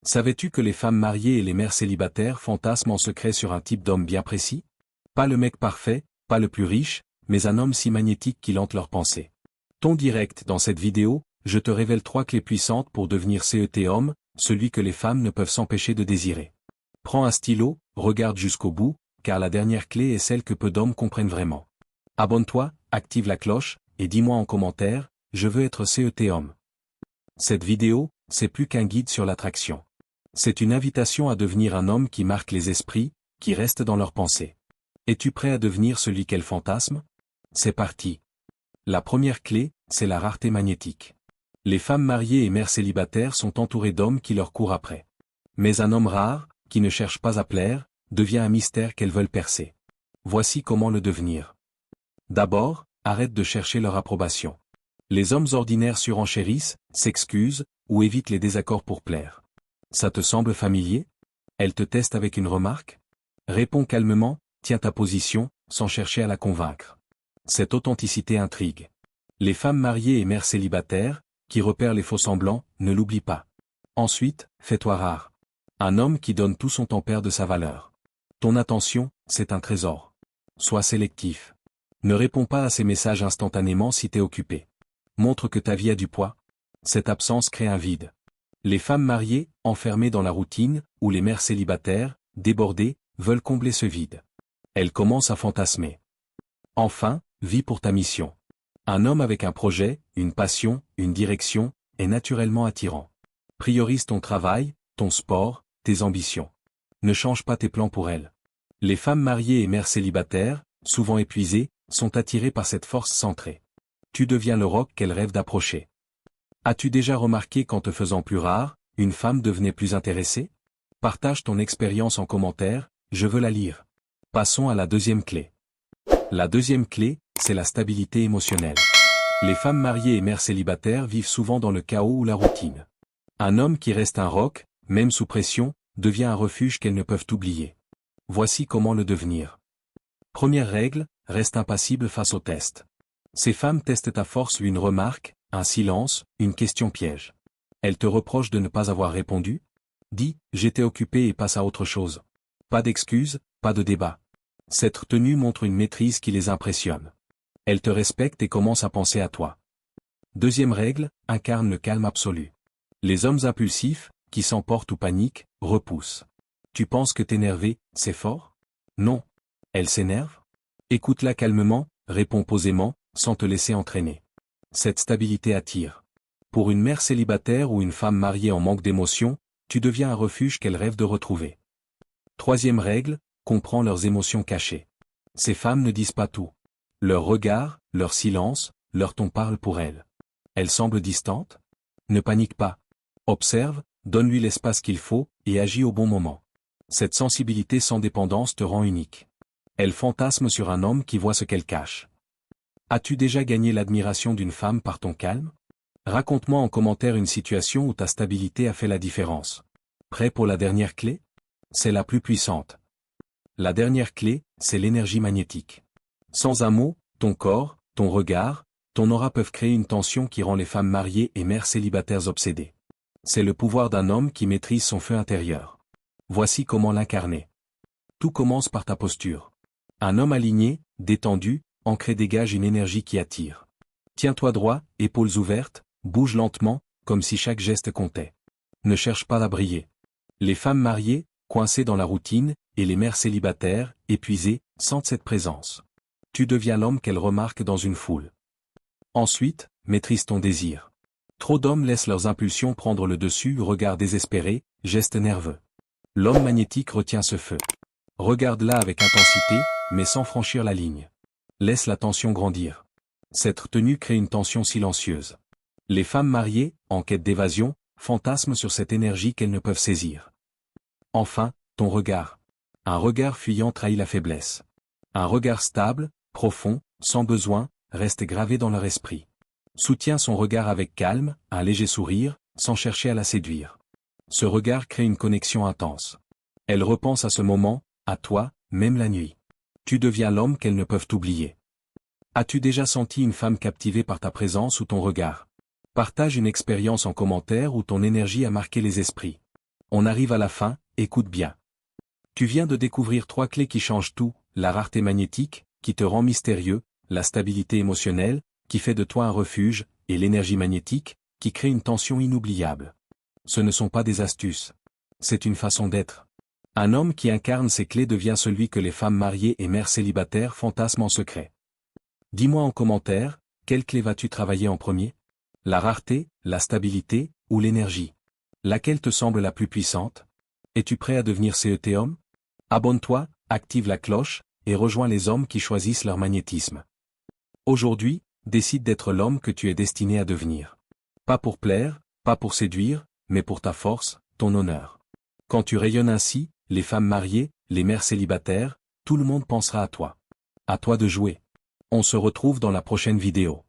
Savais-tu que les femmes mariées et les mères célibataires fantasment en secret sur un type d'homme bien précis? Pas le mec parfait, pas le plus riche, mais un homme si magnétique qu'il hante leurs pensées. Ton direct dans cette vidéo, je te révèle 3 clés puissantes pour devenir cet homme, celui que les femmes ne peuvent s'empêcher de désirer. Prends un stylo, regarde jusqu'au bout, car la dernière clé est celle que peu d'hommes comprennent vraiment. Abonne-toi, active la cloche, et dis-moi en commentaire, je veux être cet homme. Cette vidéo, c'est plus qu'un guide sur l'attraction. C'est une invitation à devenir un homme qui marque les esprits, qui reste dans leurs pensées. Es-tu prêt à devenir celui qu'elles fantasment? C'est parti. La première clé, c'est la rareté magnétique. Les femmes mariées et mères célibataires sont entourées d'hommes qui leur courent après. Mais un homme rare, qui ne cherche pas à plaire, devient un mystère qu'elles veulent percer. Voici comment le devenir. D'abord, arrête de chercher leur approbation. Les hommes ordinaires surenchérissent, s'excusent, ou évitent les désaccords pour plaire. Ça te semble familier? Elles te testent avec une remarque? Réponds calmement, tiens ta position, sans chercher à la convaincre. Cette authenticité intrigue. Les femmes mariées et mères célibataires, qui repèrent les faux-semblants, ne l'oublient pas. Ensuite, fais-toi rare. Un homme qui donne tout son temps perd de sa valeur. Ton attention, c'est un trésor. Sois sélectif. Ne réponds pas à ces messages instantanément si t'es occupé. Montre que ta vie a du poids. Cette absence crée un vide. Les femmes mariées, enfermées dans la routine, ou les mères célibataires, débordées, veulent combler ce vide. Elles commencent à fantasmer. Enfin, vis pour ta mission. Un homme avec un projet, une passion, une direction, est naturellement attirant. Priorise ton travail, ton sport, tes ambitions. Ne change pas tes plans pour elles. Les femmes mariées et mères célibataires, souvent épuisées, sont attirées par cette force centrée. Tu deviens le roc qu'elles rêvent d'approcher. As-tu déjà remarqué qu'en te faisant plus rare, une femme devenait plus intéressée? Partage ton expérience en commentaire, je veux la lire. Passons à la deuxième clé. La deuxième clé, c'est la stabilité émotionnelle. Les femmes mariées et mères célibataires vivent souvent dans le chaos ou la routine. Un homme qui reste un roc, même sous pression, devient un refuge qu'elles ne peuvent oublier. Voici comment le devenir. Première règle, reste impassible face au test. Ces femmes testent ta force une remarque, un silence, une question piège. Elles te reprochent de ne pas avoir répondu? Dis, j'étais occupé et passe à autre chose. Pas d'excuses, pas de débat. Cette tenue montre une maîtrise qui les impressionne. Elles te respectent et commencent à penser à toi. Deuxième règle, incarne le calme absolu. Les hommes impulsifs, qui s'emportent ou paniquent, repoussent. Tu penses que t'énerver, c'est fort? Non. Elle s'énerve? Écoute-la calmement, réponds posément, sans te laisser entraîner. Cette stabilité attire. Pour une mère célibataire ou une femme mariée en manque d'émotion, tu deviens un refuge qu'elle rêve de retrouver. Troisième règle, comprends leurs émotions cachées. Ces femmes ne disent pas tout. Leur regard, leur silence, leur ton parlent pour elles. Elles semblent distantes? Ne panique pas. Observe, donne-lui l'espace qu'il faut, et agis au bon moment. Cette sensibilité sans dépendance te rend unique. Elle fantasme sur un homme qui voit ce qu'elle cache. As-tu déjà gagné l'admiration d'une femme par ton calme? Raconte-moi en commentaire une situation où ta stabilité a fait la différence. Prêt pour la dernière clé? C'est la plus puissante. La dernière clé, c'est l'énergie magnétique. Sans un mot, ton corps, ton regard, ton aura peuvent créer une tension qui rend les femmes mariées et mères célibataires obsédées. C'est le pouvoir d'un homme qui maîtrise son feu intérieur. Voici comment l'incarner. Tout commence par ta posture. Un homme aligné, détendu, ancré dégage une énergie qui attire. Tiens-toi droit, épaules ouvertes, bouge lentement, comme si chaque geste comptait. Ne cherche pas à briller. Les femmes mariées, coincées dans la routine, et les mères célibataires, épuisées, sentent cette présence. Tu deviens l'homme qu'elles remarquent dans une foule. Ensuite, maîtrise ton désir. Trop d'hommes laissent leurs impulsions prendre le dessus, regard désespéré, gestes nerveux. L'homme magnétique retient ce feu. Regarde-la avec intensité, mais sans franchir la ligne. Laisse la tension grandir. Cette tenue crée une tension silencieuse. Les femmes mariées, en quête d'évasion, fantasment sur cette énergie qu'elles ne peuvent saisir. Enfin, ton regard. Un regard fuyant trahit la faiblesse. Un regard stable, profond, sans besoin, reste gravé dans leur esprit. Soutiens son regard avec calme, un léger sourire, sans chercher à la séduire. Ce regard crée une connexion intense. Elle repense à ce moment, à toi, même la nuit. Tu deviens l'homme qu'elles ne peuvent oublier. As-tu déjà senti une femme captivée par ta présence ou ton regard? Partage une expérience en commentaire où ton énergie a marqué les esprits. On arrive à la fin, écoute bien. Tu viens de découvrir 3 clés qui changent tout, la rareté magnétique, qui te rend mystérieux, la stabilité émotionnelle, qui fait de toi un refuge, et l'énergie magnétique, qui crée une tension inoubliable. Ce ne sont pas des astuces. C'est une façon d'être. Un homme qui incarne ces clés devient celui que les femmes mariées et mères célibataires fantasment en secret. Dis-moi en commentaire, quelle clé vas-tu travailler en premier? La rareté, la stabilité, ou l'énergie? Laquelle te semble la plus puissante? Es-tu prêt à devenir CET homme? Abonne-toi, active la cloche, et rejoins les hommes qui choisissent leur magnétisme. Aujourd'hui, décide d'être l'homme que tu es destiné à devenir. Pas pour plaire, pas pour séduire, mais pour ta force, ton honneur. Quand tu rayonnes ainsi, les femmes mariées, les mères célibataires, tout le monde pensera à toi. À toi de jouer. On se retrouve dans la prochaine vidéo.